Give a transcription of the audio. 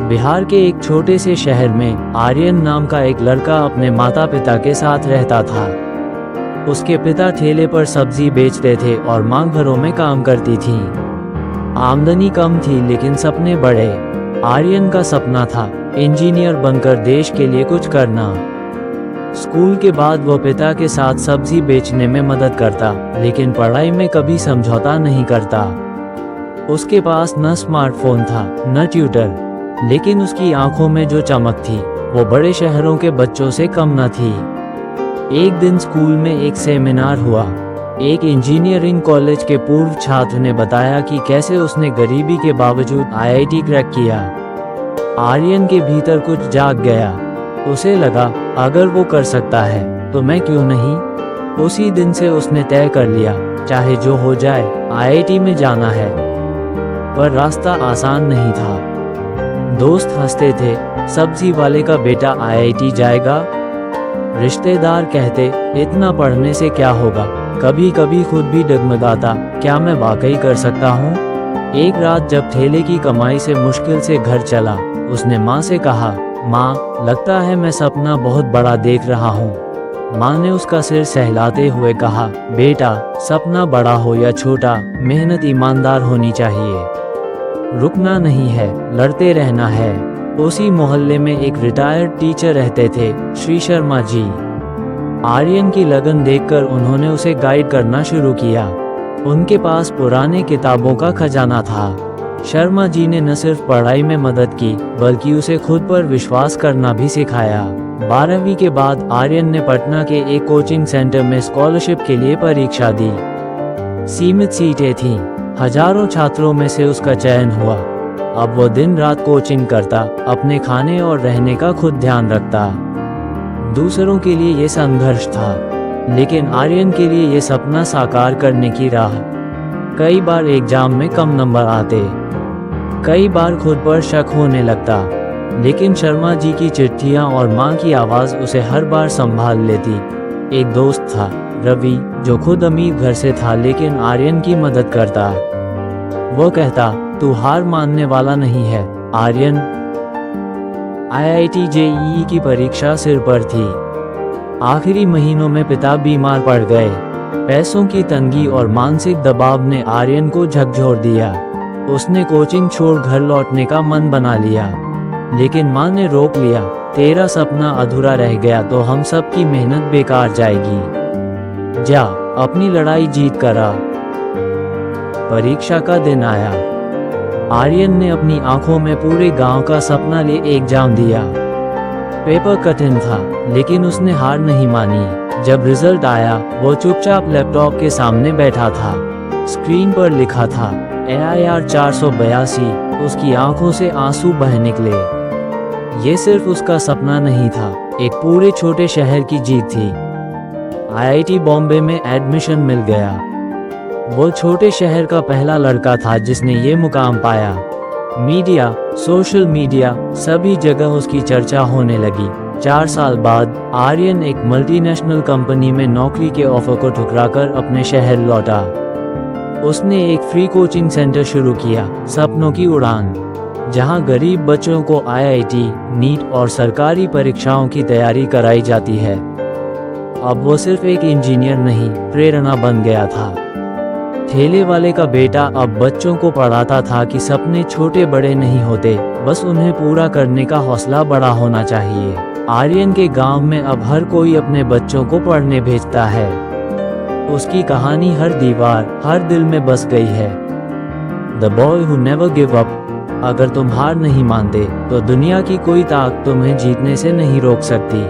बिहार के एक छोटे से शहर में आर्यन नाम का एक लड़का अपने माता पिता के साथ रहता था। उसके पिता ठेले पर सब्जी बेचते थे और माँ घरों में काम करती थी। आमदनी कम थी लेकिन सपने बड़े। आर्यन का सपना था इंजीनियर बनकर देश के लिए कुछ करना। स्कूल के बाद वो पिता के साथ सब्जी बेचने में मदद करता, लेकिन पढ़ाई में कभी समझौता नहीं करता। उसके पास न स्मार्टफोन था न ट्यूटर, लेकिन उसकी आंखों में जो चमक थी वो बड़े शहरों के बच्चों से कम न थी। एक दिन स्कूल में एक सेमिनार हुआ। एक इंजीनियरिंग कॉलेज के पूर्व छात्र ने बताया कि कैसे उसने गरीबी के बावजूद आईआईटी क्रैक किया। आर्यन के भीतर कुछ जाग गया। उसे लगा अगर वो कर सकता है तो मैं क्यों नहीं। उसी दिन से उसने तय कर लिया चाहे जो हो जाए आईआईटी में जाना है। पर रास्ता आसान नहीं था। दोस्त हंसते थे, सब्जी वाले का बेटा आईआईटी जाएगा। रिश्तेदार कहते इतना पढ़ने से क्या होगा। कभी कभी खुद भी डगमगाता, क्या मैं वाकई कर सकता हूँ। एक रात जब ठेले की कमाई से मुश्किल से घर चला, उसने माँ से कहा, माँ लगता है मैं सपना बहुत बड़ा देख रहा हूँ। माँ ने उसका सिर सहलाते हुए कहा, बेटा सपना बड़ा हो या छोटा, मेहनत ईमानदार होनी चाहिए। रुकना नहीं है, लड़ते रहना है। उसी मोहल्ले में एक रिटायर्ड टीचर रहते थे, श्री शर्मा जी। आर्यन की लगन देखकर उन्होंने उसे गाइड करना शुरू किया। उनके पास पुराने किताबों का खजाना था। शर्मा जी ने न सिर्फ पढ़ाई में मदद की बल्कि उसे खुद पर विश्वास करना भी सिखाया। 12वीं के बाद आर्यन ने पटना के एक कोचिंग सेंटर में स्कॉलरशिप के लिए परीक्षा दी। सीमित सीटें थीं, हजारों छात्रों में से उसका चयन हुआ। अब वो दिन रात कोचिंग करता, अपने खाने और रहने का खुद ध्यान रखता। दूसरों के लिए ये संघर्ष था, लेकिन आर्यन के लिए ये सपना साकार करने की राह। कई बार एग्जाम में कम नंबर आते, कई बार खुद पर शक होने लगता, लेकिन शर्मा जी की चिट्ठियां और माँ की आवाज़ उसे हर बार संभाल लेती। एक दोस्त था रवि, जो खुद अमीर घर से था लेकिन आर्यन की मदद करता। वो कहता, तू हार मानने वाला नहीं है आर्यन। आईआईटी जेईई की परीक्षा सिर पर थी। आखिरी महीनों में पिता बीमार पड़ गए। पैसों की तंगी और मानसिक दबाव ने आर्यन को झकझोर दिया। उसने कोचिंग छोड़ घर लौटने का मन बना लिया, लेकिन माँ ने रोक लिया, तेरा सपना अधूरा रह गया तो हम सब की मेहनत बेकार जाएगी। जा अपनी लड़ाई जीत कर आ। परीक्षा का दिन आया। आर्यन ने अपनी आंखों में पूरे गांव का सपना लिए एग्जाम दिया। पेपर कठिन था, लेकिन उसने हार नहीं मानी। जब रिजल्ट आया, वो चुपचाप लैपटॉप के सामने बैठा था। स्क्रीन पर लिखा था AIR 482। उसकी आंखों से आंसू बह निकले। ये सिर्फ उसका सपना नहीं था, एक पूरे छोटे शहर की जीत थी। आईआईटी बॉम्बे में एडमिशन मिल गया। वो छोटे शहर का पहला लड़का था जिसने ये मुकाम पाया। मीडिया, सोशल मीडिया, सभी जगह उसकी चर्चा होने लगी। 4 साल बाद आर्यन एक मल्टीनेशनल कंपनी में नौकरी के ऑफर को ठुकराकर अपने शहर लौटा। उसने एक फ्री कोचिंग सेंटर शुरू किया, सपनों की उड़ान, जहां गरीब बच्चों को आईआईटी, नीट और सरकारी परीक्षाओं की तैयारी कराई जाती है। अब वो सिर्फ एक इंजीनियर नहीं, प्रेरणा बन गया था। ठेले वाले का बेटा अब बच्चों को पढ़ाता था कि सपने छोटे बड़े नहीं होते, बस उन्हें पूरा करने का हौसला बड़ा होना चाहिए। आर्यन के गांव में अब हर कोई अपने बच्चों को पढ़ने भेजता है। उसकी कहानी हर दीवार, हर दिल में बस गई है। The boy who never give up. अगर तुम हार नहीं मानते तो दुनिया की कोई ताकत तुम्हें जीतने से नहीं रोक सकती।